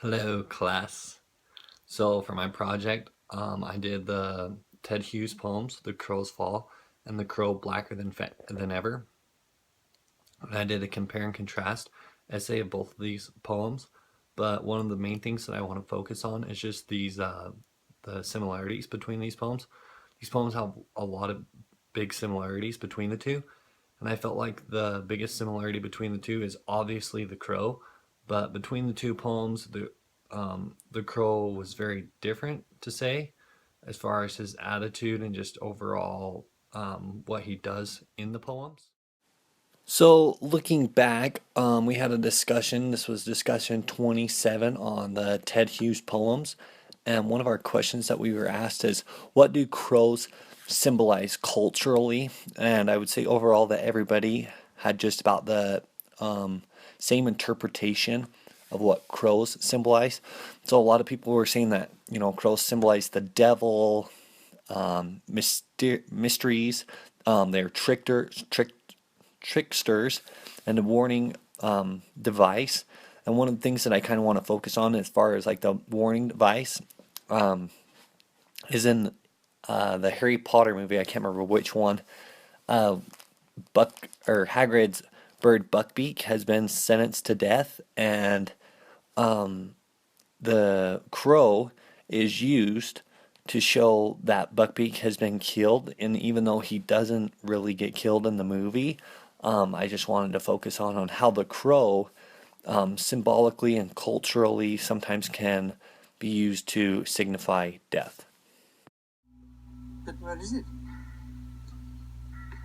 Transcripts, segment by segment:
Hello, class. So for my project, I did the Ted Hughes poems, The Crow's Fall, and The Crow Blacker than Ever. And I did a compare and contrast essay of both of these poems. But one of the main things that I want to focus on is just the similarities between these poems. These poems have a lot of big similarities between the two, and I felt like the biggest similarity between the two is obviously the crow, but between the two poems, the crow was very different to say, as far as his attitude and just overall what he does in the poems. So looking back, we had a discussion. This was discussion 27 on the Ted Hughes poems, and one of our questions that we were asked is, "What do crows symbolize culturally?" And I would say overall that everybody had just about the same interpretation of what crows symbolize. So a lot of people were saying that crows symbolize the devil, mysteries. They're tricksters, and a warning device. And one of the things that I kind of want to focus on as far as like the warning device is in the Harry Potter movie. I can't remember which one. Hagrid's bird Buckbeak has been sentenced to death, and the crow is used to show that Buckbeak has been killed. And even though he doesn't really get killed in the movie, I just wanted to focus on how the crow symbolically and culturally sometimes can be used to signify death. But where is it?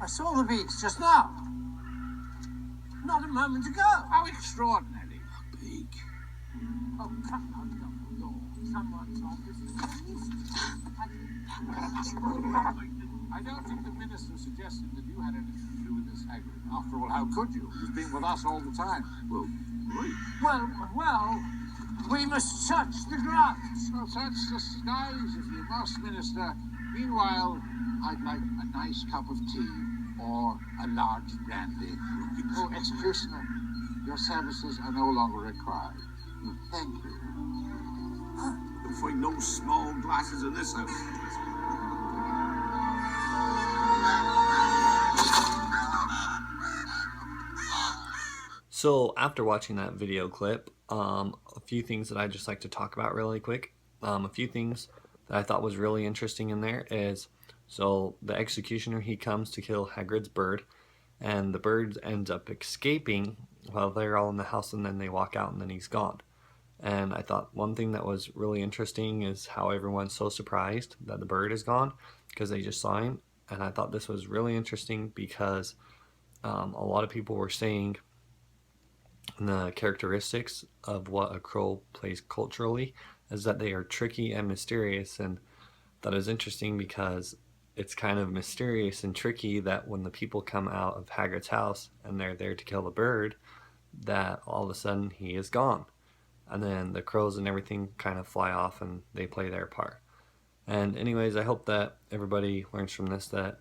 I saw the beats just now. Not a moment ago. How extraordinary. Big. Oh, come on, no. Someone's obviously I don't think the minister suggested that you had anything to do with this, Hagrid. After all, how could you? He's been with us all the time. Well, we must search the grounds. Well, search the skies if you must, Minister. Meanwhile, I'd like a nice cup of tea or a large brandy. Oh, Executioner, your services are no longer required. Thank you. You'll find no small glasses in this house. So after watching that video clip, a few things that I'd just like to talk about really quick. A few things that I thought was really interesting in there is, so the executioner, he comes to kill Hagrid's bird, and the bird ends up escaping while they're all in the house, and then they walk out and then he's gone. And I thought one thing that was really interesting is how everyone's so surprised that the bird is gone because they just saw him. And I thought this was really interesting because a lot of people were saying the characteristics of what a crow plays culturally is that they are tricky and mysterious. And that is interesting because it's kind of mysterious and tricky that when the people come out of Hagrid's house and they're there to kill the bird, that all of a sudden he is gone. And then the crows and everything kind of fly off and they play their part. And anyways, I hope that everybody learns from this that,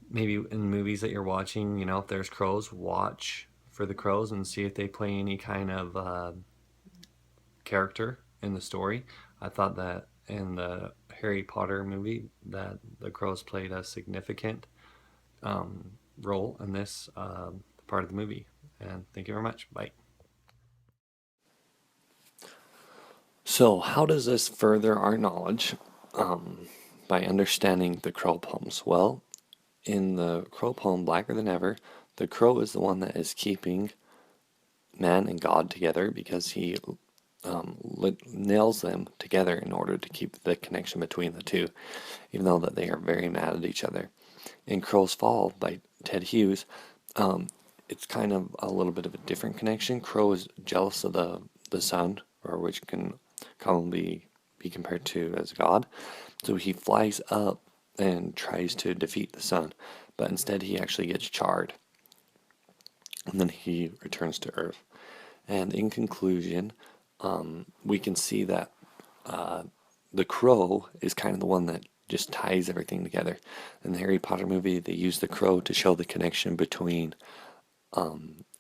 maybe in movies that you're watching, if there's crows, watch for the crows and see if they play any kind of character in the story. I thought that in the Harry Potter movie that the crows played a significant role in this part of the movie. And thank you very much. Bye. So how does this further our knowledge by understanding the crow poems? Well, in the crow poem Blacker Than Ever, the crow is the one that is keeping man and God together because he nails them together in order to keep the connection between the two, even though that they are very mad at each other. In Crow's Fall by Ted Hughes, it's kind of a little bit of a different connection. Crow is jealous of the sun, or which can commonly be compared to as God. So he flies up and tries to defeat the sun, but instead he actually gets charred. And then he returns to Earth. And in conclusion, we can see that the crow is kind of the one that just ties everything together. In the Harry Potter movie, they use the crow to show the connection between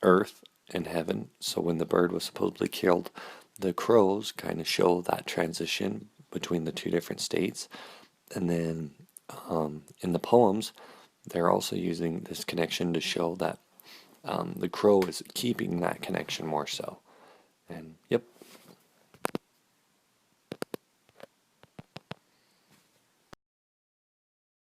Earth in heaven. So when the bird was supposedly killed, the crows kind of show that transition between the two different states. And then in the poems, they're also using this connection to show that the crow is keeping that connection more so. And yep,